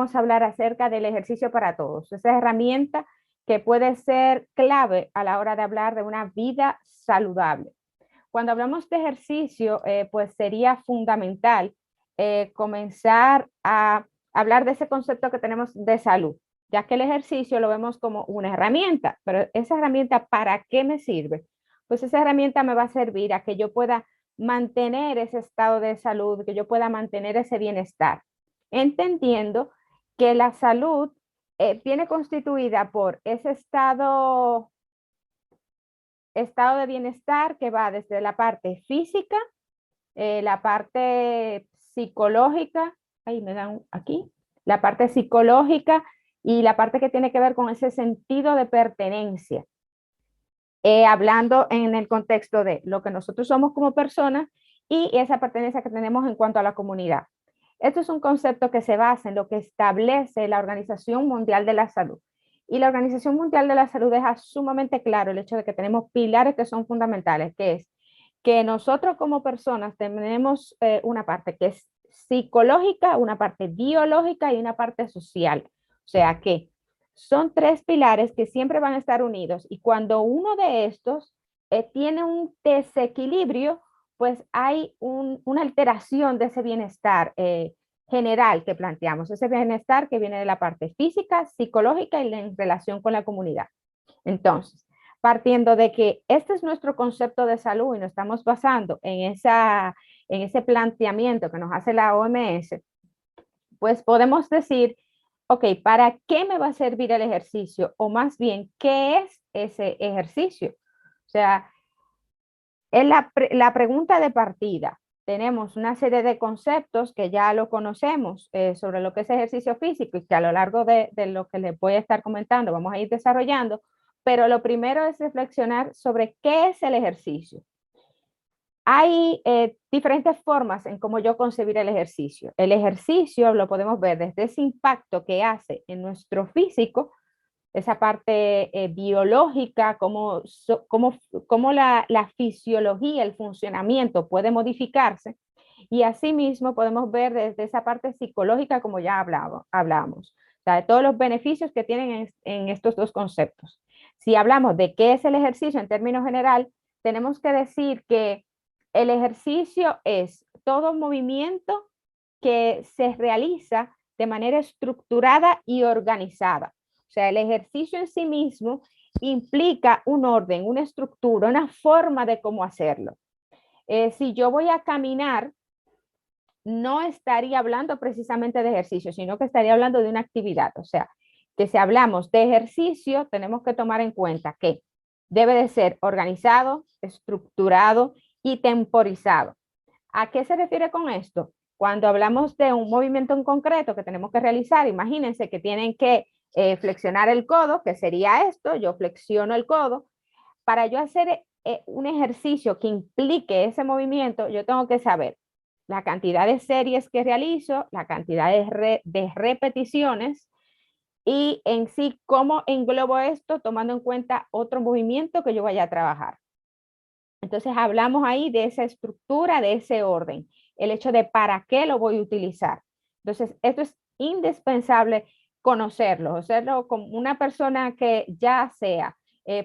Vamos a hablar acerca del ejercicio para todos, esa herramienta que puede ser clave a la hora de hablar de una vida saludable. Cuando hablamos de ejercicio, pues sería fundamental comenzar a hablar de ese concepto que tenemos de salud, ya que el ejercicio lo vemos como una herramienta, pero esa herramienta, ¿para qué me sirve? Pues esa herramienta me va a servir a que yo pueda mantener ese estado de salud, que yo pueda mantener ese bienestar, entendiendo que la salud viene constituida por ese estado de bienestar que va desde la parte física, la parte psicológica, ahí me dan aquí, la parte psicológica y la parte que tiene que ver con ese sentido de pertenencia. Hablando en el contexto de lo que nosotros somos como personas y esa pertenencia que tenemos en cuanto a la comunidad. Esto es un concepto que se basa en lo que establece la Organización Mundial de la Salud. Y la Organización Mundial de la Salud deja sumamente claro el hecho de que tenemos pilares que son fundamentales, que es que nosotros como personas tenemos una parte que es psicológica, una parte biológica y una parte social. O sea que son tres pilares que siempre van a estar unidos y cuando uno de estos tiene un desequilibrio, pues hay una alteración de ese bienestar general que planteamos, ese bienestar que viene de la parte física, psicológica y en relación con la comunidad. Entonces, partiendo de que este es nuestro concepto de salud y nos estamos basando en ese planteamiento que nos hace la OMS, pues podemos decir, ok, ¿para qué me va a servir el ejercicio? O más bien, ¿qué es ese ejercicio? O sea, es la pregunta de partida. Tenemos una serie de conceptos que ya lo conocemos sobre lo que es ejercicio físico y que a lo largo de lo que les voy a estar comentando vamos a ir desarrollando, pero lo primero es reflexionar sobre qué es el ejercicio. Hay diferentes formas en cómo yo concebir el ejercicio. El ejercicio lo podemos ver desde ese impacto que hace en nuestro físico, esa parte biológica, cómo la fisiología, el funcionamiento puede modificarse. Y asimismo podemos ver desde esa parte psicológica, como ya hablamos, o sea, de todos los beneficios que tienen en estos dos conceptos. Si hablamos de qué es el ejercicio en términos general, tenemos que decir que el ejercicio es todo movimiento que se realiza de manera estructurada y organizada. O sea, el ejercicio en sí mismo implica un orden, una estructura, una forma de cómo hacerlo. Si yo voy a caminar, no estaría hablando precisamente de ejercicio, sino que estaría hablando de una actividad. O sea, que si hablamos de ejercicio, tenemos que tomar en cuenta que debe de ser organizado, estructurado y temporizado. ¿A qué se refiere con esto? Cuando hablamos de un movimiento en concreto que tenemos que realizar, imagínense que tienen que flexionar el codo, que sería esto, yo flexiono el codo. Para yo hacer un ejercicio que implique ese movimiento, yo tengo que saber la cantidad de series que realizo, la cantidad de repeticiones y en sí cómo englobo esto tomando en cuenta otro movimiento que yo vaya a trabajar. Entonces hablamos ahí de esa estructura, de ese orden, el hecho de para qué lo voy a utilizar. Entonces, esto es indispensable conocerlo, hacerlo como una persona que ya sea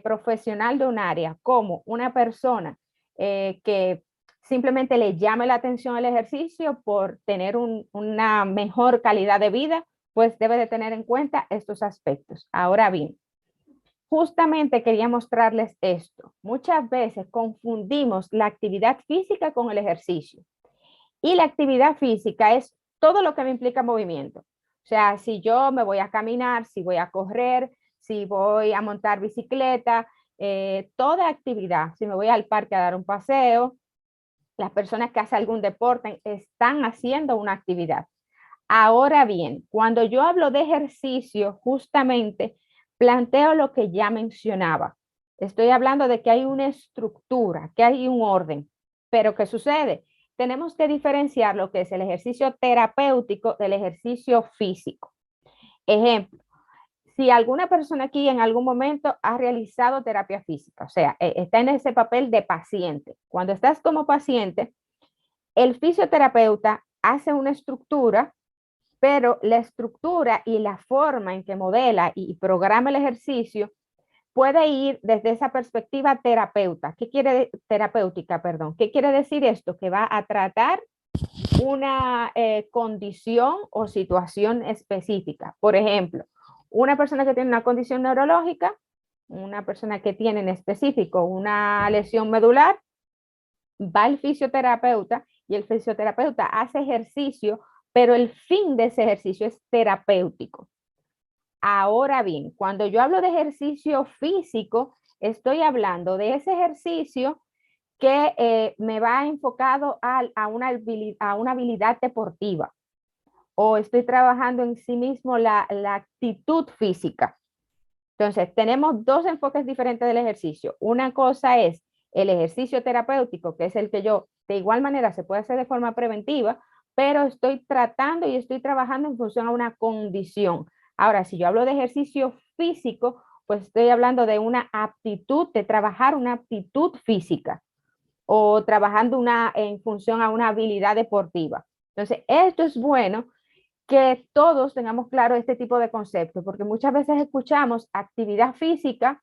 profesional de un área, como una persona que simplemente le llame la atención el ejercicio por tener una mejor calidad de vida, pues debe de tener en cuenta estos aspectos. Ahora bien, justamente quería mostrarles esto. Muchas veces confundimos la actividad física con el ejercicio. Y la actividad física es todo lo que me implica movimiento. O sea, si yo me voy a caminar, si voy a correr, si voy a montar bicicleta, toda actividad, si me voy al parque a dar un paseo, las personas que hacen algún deporte están haciendo una actividad. Ahora bien, cuando yo hablo de ejercicio, justamente planteo lo que ya mencionaba. Estoy hablando de que hay una estructura, que hay un orden. Pero ¿qué sucede? Tenemos que diferenciar lo que es el ejercicio terapéutico del ejercicio físico. Ejemplo, si alguna persona aquí en algún momento ha realizado terapia física, o sea, está en ese papel de paciente. Cuando estás como paciente, el fisioterapeuta hace una estructura, pero la estructura y la forma en que modela y programa el ejercicio puede ir desde esa perspectiva terapéutica, perdón. ¿Qué quiere decir esto? Que va a tratar una condición o situación específica. Por ejemplo, una persona que tiene una condición neurológica, una persona que tiene en específico una lesión medular, va al fisioterapeuta y el fisioterapeuta hace ejercicio, pero el fin de ese ejercicio es terapéutico. Ahora bien, cuando yo hablo de ejercicio físico, estoy hablando de ese ejercicio que me va enfocado a una habilidad deportiva o estoy trabajando en sí mismo la actitud física. Entonces, tenemos dos enfoques diferentes del ejercicio. Una cosa es el ejercicio terapéutico, que es el que yo, de igual manera, se puede hacer de forma preventiva, pero estoy tratando y estoy trabajando en función a una condición. Ahora, si yo hablo de ejercicio físico, pues estoy hablando de una aptitud, de trabajar una aptitud física o trabajando en función a una habilidad deportiva. Entonces, esto es bueno que todos tengamos claro este tipo de conceptos, porque muchas veces escuchamos actividad física.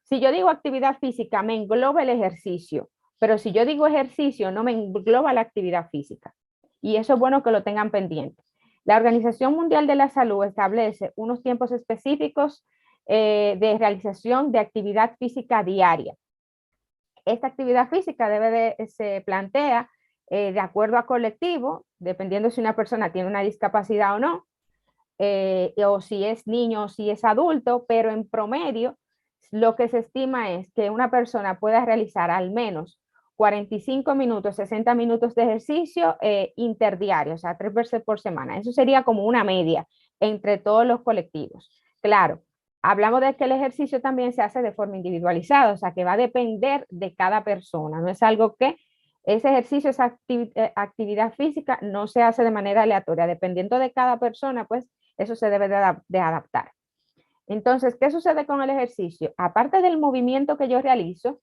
Si yo digo actividad física, me engloba el ejercicio, pero si yo digo ejercicio, no me engloba la actividad física. Y eso es bueno que lo tengan pendiente. La Organización Mundial de la Salud establece unos tiempos específicos de realización de actividad física diaria. Esta actividad física se plantea de acuerdo a colectivo, dependiendo si una persona tiene una discapacidad o no, o si es niño o si es adulto, pero en promedio lo que se estima es que una persona pueda realizar al menos 45 minutos, 60 minutos de ejercicio interdiario, o sea, 3 veces por semana. Eso sería como una media entre todos los colectivos. Claro, hablamos de que el ejercicio también se hace de forma individualizada, o sea, que va a depender de cada persona. No es algo que ese ejercicio, esa actividad física no se hace de manera aleatoria. Dependiendo de cada persona, pues eso se debe de adaptar. Entonces, ¿qué sucede con el ejercicio? Aparte del movimiento que yo realizo,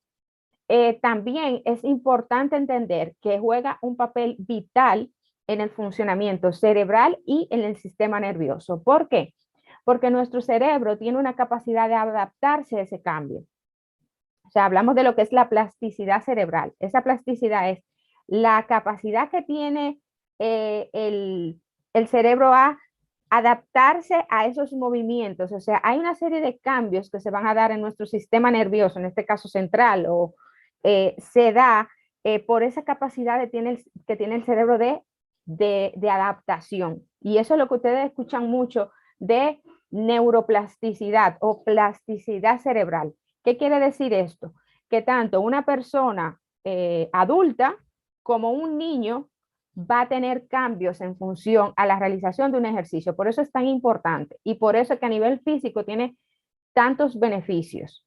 también es importante entender que juega un papel vital en el funcionamiento cerebral y en el sistema nervioso. ¿Por qué? Porque nuestro cerebro tiene una capacidad de adaptarse a ese cambio. O sea, hablamos de lo que es la plasticidad cerebral. Esa plasticidad es la capacidad que tiene el cerebro a adaptarse a esos movimientos. O sea, hay una serie de cambios que se van a dar en nuestro sistema nervioso, en este caso central, o se da por esa capacidad que tiene el cerebro de adaptación. Y eso es lo que ustedes escuchan mucho de neuroplasticidad o plasticidad cerebral. ¿Qué quiere decir esto? Que tanto una persona adulta como un niño va a tener cambios en función a la realización de un ejercicio. Por eso es tan importante y por eso es que a nivel físico tiene tantos beneficios.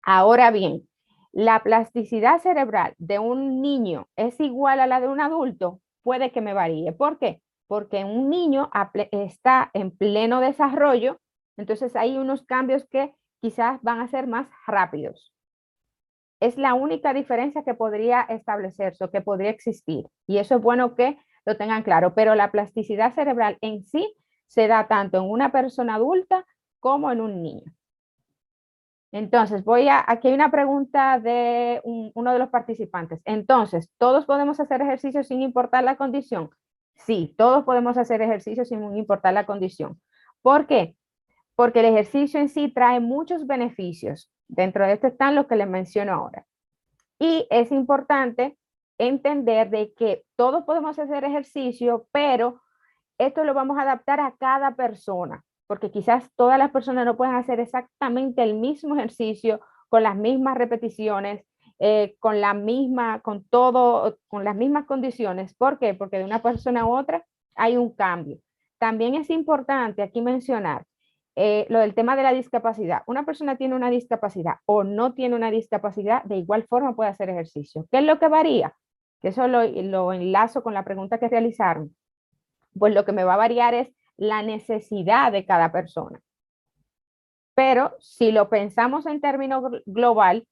Ahora bien, la plasticidad cerebral de un niño es igual a la de un adulto, puede que me varíe. ¿Por qué? Porque un niño está en pleno desarrollo, entonces hay unos cambios que quizás van a ser más rápidos. Es la única diferencia que podría establecerse o que podría existir. Y eso es bueno que lo tengan claro. Pero la plasticidad cerebral en sí se da tanto en una persona adulta como en un niño. Entonces, aquí hay una pregunta de uno de los participantes. Entonces, ¿todos podemos hacer ejercicio sin importar la condición? Sí, todos podemos hacer ejercicio sin importar la condición. ¿Por qué? Porque el ejercicio en sí trae muchos beneficios. Dentro de esto están los que les menciono ahora. Y es importante entender de que todos podemos hacer ejercicio, pero esto lo vamos a adaptar a cada persona, porque quizás todas las personas no pueden hacer exactamente el mismo ejercicio con las mismas repeticiones, con con las mismas condiciones. ¿Por qué? Porque de una persona a otra hay un cambio. También es importante aquí mencionar lo del tema de la discapacidad. Una persona tiene una discapacidad o no tiene una discapacidad, de igual forma puede hacer ejercicio. ¿Qué es lo que varía? Que eso lo enlazo con la pregunta que realizaron. Pues lo que me va a variar es la necesidad de cada persona. Pero si lo pensamos en términos global,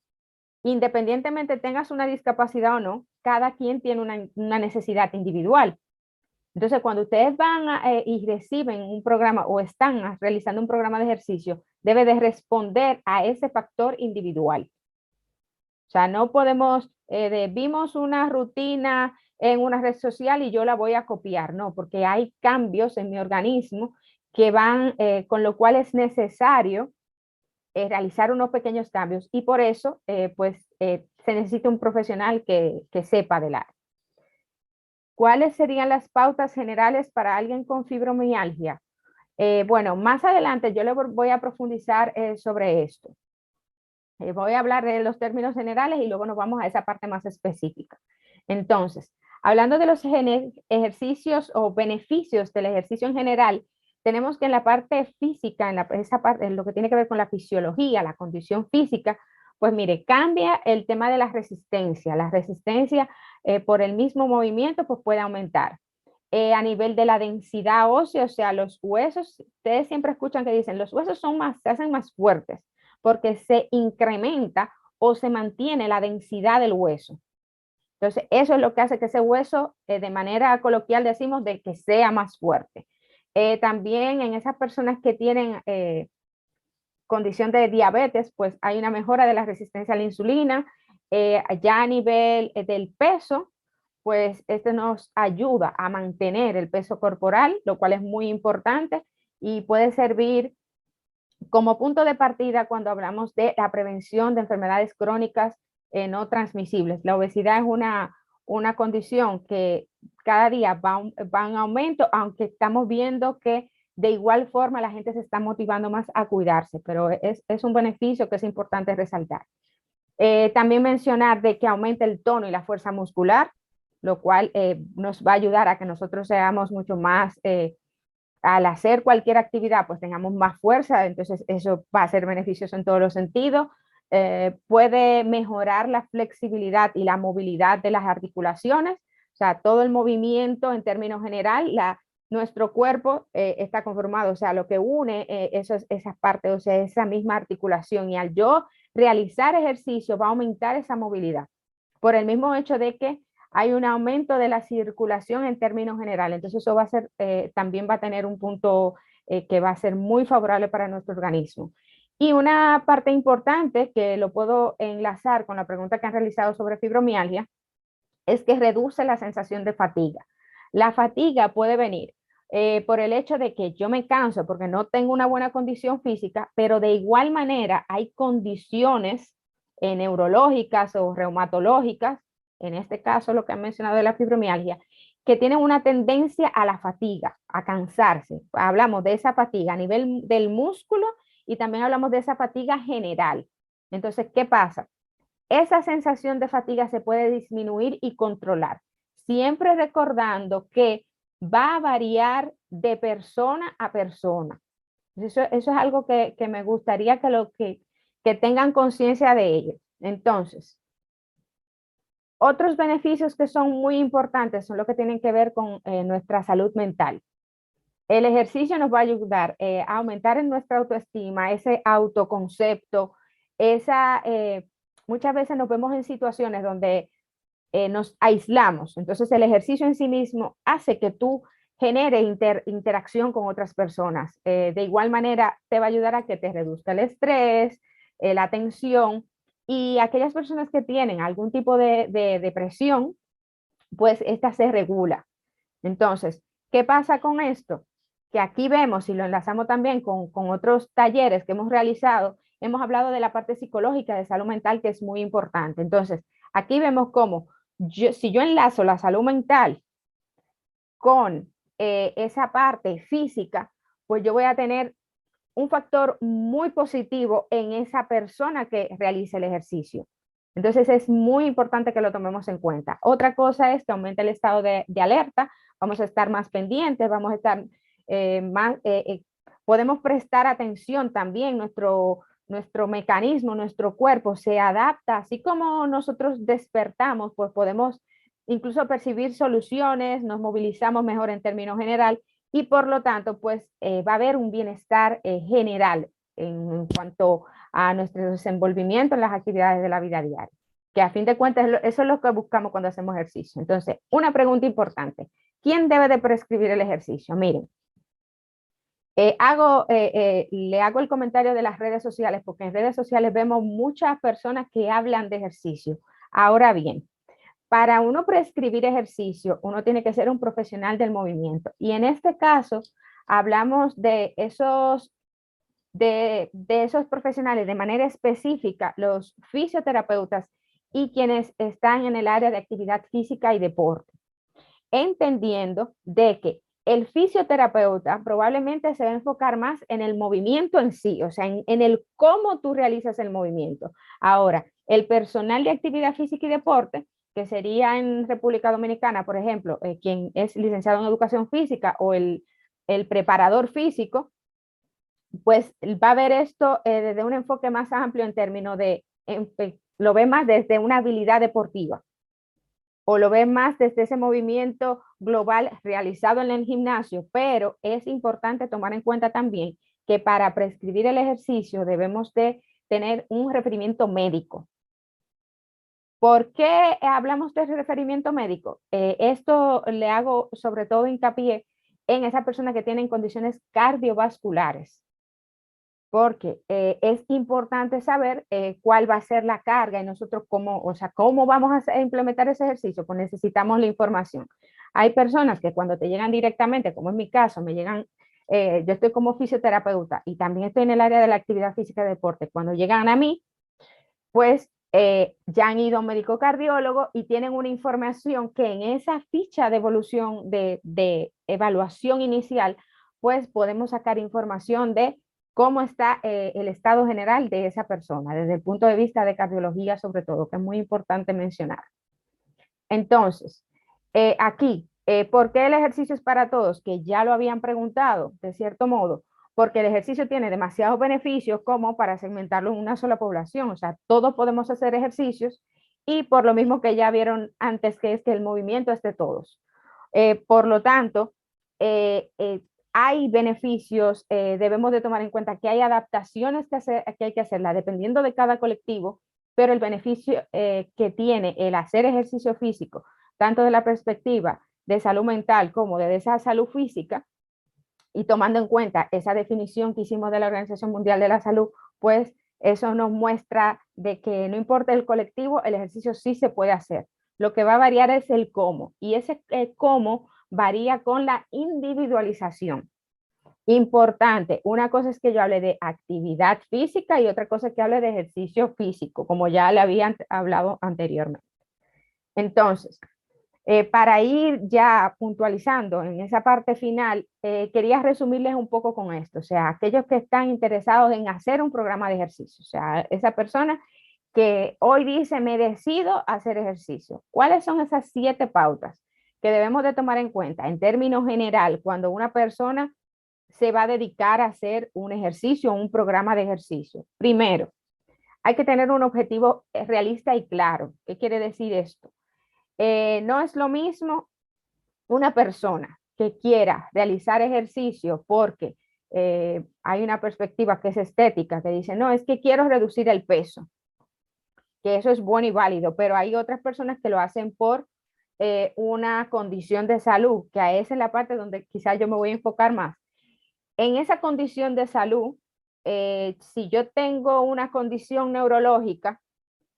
independientemente tengas una discapacidad o no, cada quien tiene una necesidad individual. Entonces, cuando ustedes van y reciben un programa o están realizando un programa de ejercicio, debe de responder a ese factor individual. O sea, no podemos, vimos una rutina en una red social y yo la voy a copiar, no, porque hay cambios en mi organismo que van, con lo cual es necesario realizar unos pequeños cambios y por eso, se necesita un profesional que sepa del área. ¿Cuáles serían las pautas generales para alguien con fibromialgia? Bueno, más adelante yo le voy a profundizar sobre esto. Voy a hablar de los términos generales y luego nos vamos a esa parte más específica. Entonces, hablando de los ejercicios o beneficios del ejercicio en general, tenemos que en la parte física, esa parte, en lo que tiene que ver con la fisiología, la condición física, pues mire, cambia el tema de la resistencia. La resistencia por el mismo movimiento pues puede aumentar. A nivel de la densidad ósea, o sea, los huesos, ustedes siempre escuchan que dicen, los huesos se hacen más fuertes porque se incrementa o se mantiene la densidad del hueso. Entonces, eso es lo que hace que ese hueso, de manera coloquial decimos, de que sea más fuerte. También en esas personas que tienen condición de diabetes, pues hay una mejora de la resistencia a la insulina. Ya a nivel del peso, pues este nos ayuda a mantener el peso corporal, lo cual es muy importante y puede servir como punto de partida cuando hablamos de la prevención de enfermedades crónicas no transmisibles. La obesidad es una condición que cada día va en aumento, aunque estamos viendo que de igual forma la gente se está motivando más a cuidarse, pero es un beneficio que es importante resaltar. También mencionar de que aumenta el tono y la fuerza muscular, lo cual nos va a ayudar a que nosotros seamos mucho más al hacer cualquier actividad, pues tengamos más fuerza, entonces eso va a ser beneficioso en todos los sentidos. Puede mejorar la flexibilidad y la movilidad de las articulaciones, o sea, todo el movimiento en términos general, nuestro cuerpo está conformado, o sea, lo que une esas partes, o sea, esa misma articulación, y al yo realizar ejercicio va a aumentar esa movilidad, por el mismo hecho de que hay un aumento de la circulación en términos generales. Entonces eso va a ser, también va a tener un punto que va a ser muy favorable para nuestro organismo. Y una parte importante que lo puedo enlazar con la pregunta que han realizado sobre fibromialgia es que reduce la sensación de fatiga. La fatiga puede venir por el hecho de que yo me canso porque no tengo una buena condición física, pero de igual manera hay condiciones neurológicas o reumatológicas, en este caso lo que han mencionado de la fibromialgia, que tienen una tendencia a la fatiga, a cansarse. Hablamos de esa fatiga a nivel del músculo y también hablamos de esa fatiga general. Entonces, ¿qué pasa? Esa sensación de fatiga se puede disminuir y controlar, siempre recordando que va a variar de persona a persona. Eso es algo que me gustaría que tengan conciencia de ello. Entonces, otros beneficios que son muy importantes son los que tienen que ver con nuestra salud mental. El ejercicio nos va a ayudar a aumentar en nuestra autoestima, ese autoconcepto, muchas veces nos vemos en situaciones donde nos aislamos. Entonces el ejercicio en sí mismo hace que tú genere interacción con otras personas. De igual manera te va a ayudar a que te reduzca el estrés, la tensión, y aquellas personas que tienen algún tipo de depresión, pues esta se regula. Entonces, ¿qué pasa con esto? Que aquí vemos y lo enlazamos también con otros talleres que hemos realizado, hemos hablado de la parte psicológica de salud mental, que es muy importante. Entonces, aquí vemos cómo si yo enlazo la salud mental con esa parte física, pues yo voy a tener un factor muy positivo en esa persona que realice el ejercicio. Entonces es muy importante que lo tomemos en cuenta. Otra cosa es que aumenta el estado de alerta, vamos a estar más pendientes, vamos a estar podemos prestar atención también, nuestro mecanismo, nuestro cuerpo se adapta, así como nosotros despertamos, pues podemos incluso percibir soluciones, nos movilizamos mejor en términos general y por lo tanto, pues va a haber un bienestar general en cuanto a nuestro desenvolvimiento en las actividades de la vida diaria. que a fin de cuentas eso es lo que buscamos cuando hacemos ejercicio. Entonces, una pregunta importante, ¿quién debe de prescribir el ejercicio? Miren, le hago el comentario de las redes sociales, porque en redes sociales vemos muchas personas que hablan de ejercicio. Ahora bien, para uno prescribir ejercicio, uno tiene que ser un profesional del movimiento. Y en este caso, hablamos de esos profesionales de manera específica, los fisioterapeutas y quienes están en el área de actividad física y deporte, entendiendo de que el fisioterapeuta probablemente se va a enfocar más en el movimiento en sí, o sea, en el cómo tú realizas el movimiento. Ahora, el personal de actividad física y deporte, que sería en República Dominicana, por ejemplo, quien es licenciado en educación física o el preparador físico, pues va a ver esto desde un enfoque más amplio en términos lo ve más desde una habilidad deportiva o lo ve más desde ese movimiento global realizado en el gimnasio, pero es importante tomar en cuenta también que para prescribir el ejercicio debemos de tener un referimiento médico. ¿Por qué hablamos de referimiento médico? Esto le hago sobre todo hincapié en esas personas que tienen condiciones cardiovasculares, porque es importante saber cuál va a ser la carga y nosotros cómo vamos a implementar ese ejercicio, pues necesitamos la información. Hay personas que cuando te llegan directamente, como en mi caso, yo estoy como fisioterapeuta y también estoy en el área de la actividad física y deporte, cuando llegan a mí, pues ya han ido a un médico cardiólogo y tienen una información que en esa ficha de evolución, de evaluación inicial, pues podemos sacar información de cómo está el estado general de esa persona, desde el punto de vista de cardiología sobre todo, que es muy importante mencionar. Entonces, ¿por qué el ejercicio es para todos? Que ya lo habían preguntado, de cierto modo, porque el ejercicio tiene demasiados beneficios como para segmentarlo en una sola población. O sea, todos podemos hacer ejercicios y por lo mismo que ya vieron antes, que es que el movimiento es de todos. Por lo tanto, hay beneficios, debemos de tomar en cuenta que hay adaptaciones que hay que hacerla dependiendo de cada colectivo, pero el beneficio que tiene el hacer ejercicio físico, tanto de la perspectiva de salud mental como de esa salud física, y tomando en cuenta esa definición que hicimos de la Organización Mundial de la Salud, pues eso nos muestra de que no importa el colectivo, el ejercicio sí se puede hacer. Lo que va a variar es el cómo, y ese cómo varía con la individualización. Importante, una cosa es que yo hable de actividad física y otra cosa es que hable de ejercicio físico, como ya le habían hablado anteriormente. Entonces, para ir ya puntualizando en esa parte final, quería resumirles un poco con esto, o sea, aquellos que están interesados en hacer un programa de ejercicio, o sea, esa persona que hoy dice, me decido hacer ejercicio. ¿Cuáles son esas 7 pautas que debemos de tomar en cuenta en términos general cuando una persona se va a dedicar a hacer un ejercicio o un programa de ejercicio? Primero, hay que tener un objetivo realista y claro. ¿Qué quiere decir esto? No es lo mismo una persona que quiera realizar ejercicio porque hay una perspectiva que es estética, que dice, no, es que quiero reducir el peso, que eso es bueno y válido, pero hay otras personas que lo hacen por una condición de salud, que a esa es la parte donde quizás yo me voy a enfocar más. En esa condición de salud, si yo tengo una condición neurológica,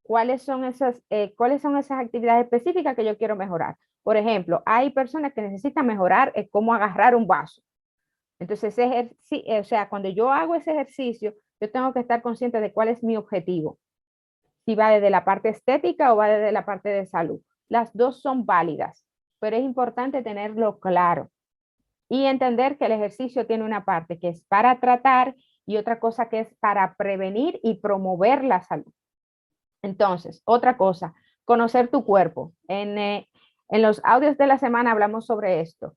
cuáles son esas actividades específicas que yo quiero mejorar. Por ejemplo, hay personas que necesitan mejorar cómo agarrar un vaso. Entonces, o sea, cuando yo hago ese ejercicio, yo tengo que estar consciente de cuál es mi objetivo. Si va desde la parte estética o va desde la parte de salud. Las dos son válidas, pero es importante tenerlo claro y entender que el ejercicio tiene una parte que es para tratar y otra cosa que es para prevenir y promover la salud. Entonces, otra cosa, conocer tu cuerpo. En los audios de la semana hablamos sobre esto.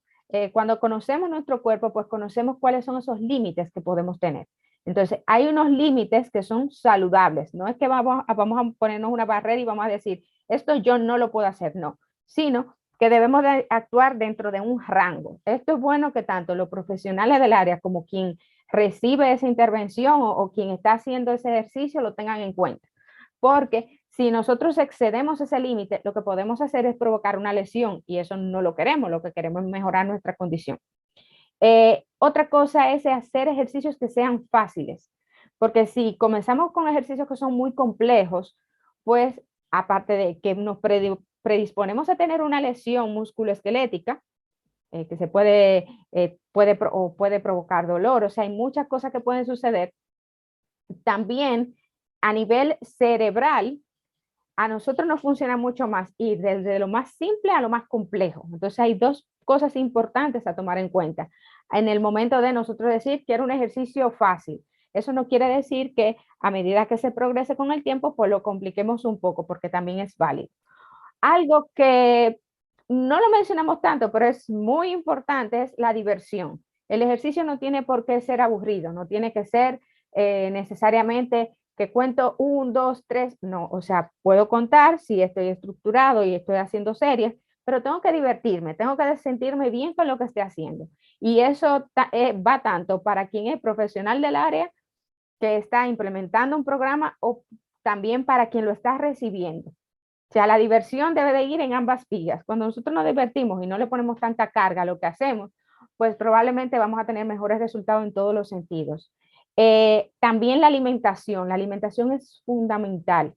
Cuando conocemos nuestro cuerpo, pues conocemos cuáles son esos límites que podemos tener. Entonces, hay unos límites que son saludables. No es que vamos a ponernos una barrera y vamos a decir, esto yo no lo puedo hacer, no, sino que debemos de actuar dentro de un rango. Esto es bueno que tanto los profesionales del área como quien recibe esa intervención o quien está haciendo ese ejercicio lo tengan en cuenta. Porque Si nosotros excedemos ese límite, lo que podemos hacer es provocar una lesión y eso no lo queremos, lo que queremos es mejorar nuestra condición. Otra cosa es hacer ejercicios que sean fáciles, porque si comenzamos con ejercicios que son muy complejos, pues aparte de que nos predisponemos a tener una lesión musculoesquelética, que se puede provocar dolor, o sea, hay muchas cosas que pueden suceder. También a nivel cerebral, a nosotros nos funciona mucho más ir desde lo más simple a lo más complejo. Entonces hay dos cosas importantes a tomar en cuenta. En el momento de nosotros decir, quiero un ejercicio fácil. Eso no quiere decir que a medida que se progrese con el tiempo, pues lo compliquemos un poco, porque también es válido. Algo que no lo mencionamos tanto, pero es muy importante, es la diversión. El ejercicio no tiene por qué ser aburrido, no tiene que ser necesariamente que cuento un, dos, tres, no, o sea, puedo contar si estoy estructurado y estoy haciendo series, pero tengo que divertirme, tengo que sentirme bien con lo que esté haciendo. Y eso va tanto para quien es profesional del área que está implementando un programa o también para quien lo está recibiendo. O sea, la diversión debe de ir en ambas vías. Cuando nosotros nos divertimos y no le ponemos tanta carga a lo que hacemos, pues probablemente vamos a tener mejores resultados en todos los sentidos. También la alimentación es fundamental.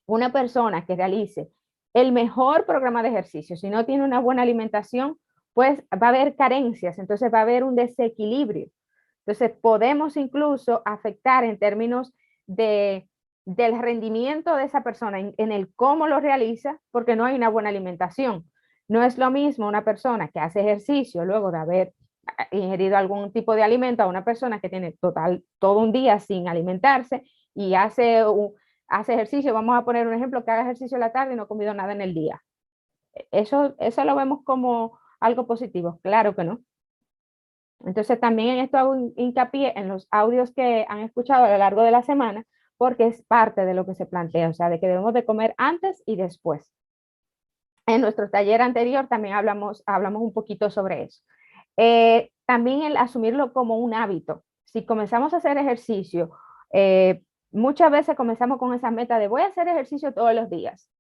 Una persona que realice el mejor programa de ejercicio, si no tiene una buena alimentación, pues va a haber carencias, entonces va a haber un desequilibrio. Entonces podemos incluso afectar en términos del rendimiento de esa persona en el cómo lo realiza, porque no hay una buena alimentación. No es lo mismo una persona que hace ejercicio luego de haber ingerido algún tipo de alimento a una persona que tiene todo un día sin alimentarse y hace ejercicio, vamos a poner un ejemplo, que haga ejercicio en la tarde y no ha comido nada en el día. Eso lo vemos como algo positivo, claro que no. Entonces también en esto hago hincapié en los audios que han escuchado a lo largo de la semana, porque es parte de lo que se plantea, o sea, de que debemos de comer antes y después. En nuestro taller anterior también hablamos un poquito sobre eso. También el asumirlo como un hábito. Si comenzamos a hacer ejercicio, muchas veces comenzamos con esa meta de voy a hacer ejercicio todos los días,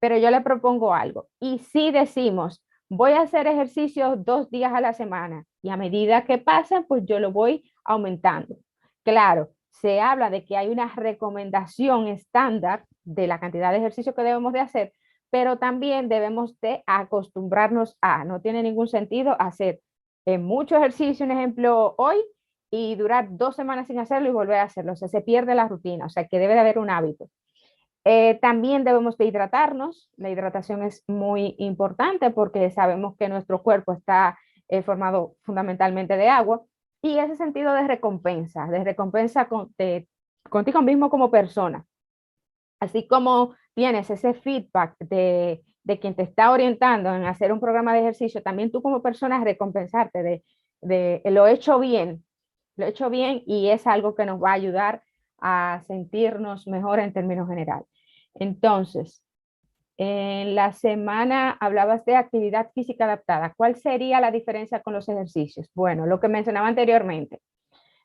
pero yo le propongo algo. Y si decimos, voy a hacer ejercicio 2 días a la semana y a medida que pasen, pues yo lo voy aumentando. Claro, se habla de que hay una recomendación estándar de la cantidad de ejercicio que debemos de hacer, pero también debemos de acostumbrarnos no tiene ningún sentido hacer mucho ejercicio, un ejemplo, hoy y durar 2 semanas sin hacerlo y volver a hacerlo, o sea, se pierde la rutina, o sea, que debe de haber un hábito. También debemos de hidratarnos. La hidratación es muy importante porque sabemos que nuestro cuerpo está formado fundamentalmente de agua y ese sentido de recompensa contigo mismo como persona. Así como tienes ese feedback de quien te está orientando en hacer un programa de ejercicio, también tú como persona recompensarte de lo he hecho bien y es algo que nos va a ayudar a sentirnos mejor en términos generales. Entonces, en la semana hablabas de actividad física adaptada. ¿Cuál sería la diferencia con los ejercicios? Bueno, lo que mencionaba anteriormente.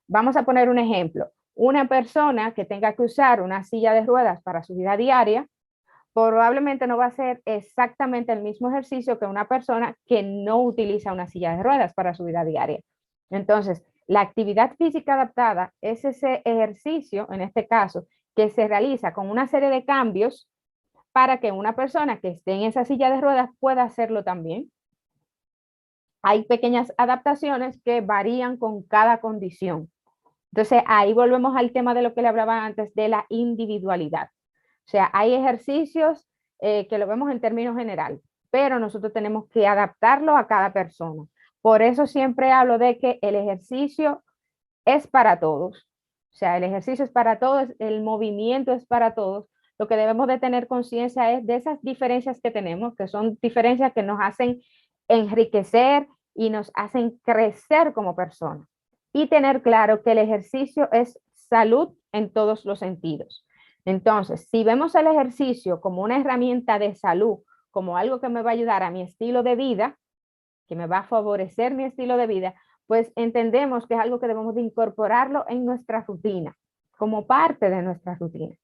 Vamos a poner un ejemplo. Una persona que tenga que usar una silla de ruedas para su vida diaria, probablemente no va a hacer exactamente el mismo ejercicio que una persona que no utiliza una silla de ruedas para su vida diaria. Entonces, la actividad física adaptada es ese ejercicio, en este caso, que se realiza con una serie de cambios para que una persona que esté en esa silla de ruedas pueda hacerlo también. Hay pequeñas adaptaciones que varían con cada condición. Entonces, ahí volvemos al tema de lo que le hablaba antes, de la individualidad. O sea, hay ejercicios que lo vemos en términos general, pero nosotros tenemos que adaptarlo a cada persona. Por eso siempre hablo de que el ejercicio es para todos. O sea, el ejercicio es para todos, el movimiento es para todos. Lo que debemos de tener conciencia es de esas diferencias que tenemos, que son diferencias que nos hacen enriquecer y nos hacen crecer como personas. Y tener claro que el ejercicio es salud en todos los sentidos. Entonces, si vemos el ejercicio como una herramienta de salud, como algo que me va a ayudar a mi estilo de vida, que me va a favorecer mi estilo de vida, pues entendemos que es algo que debemos de incorporarlo en nuestra rutina, como parte de nuestra rutina.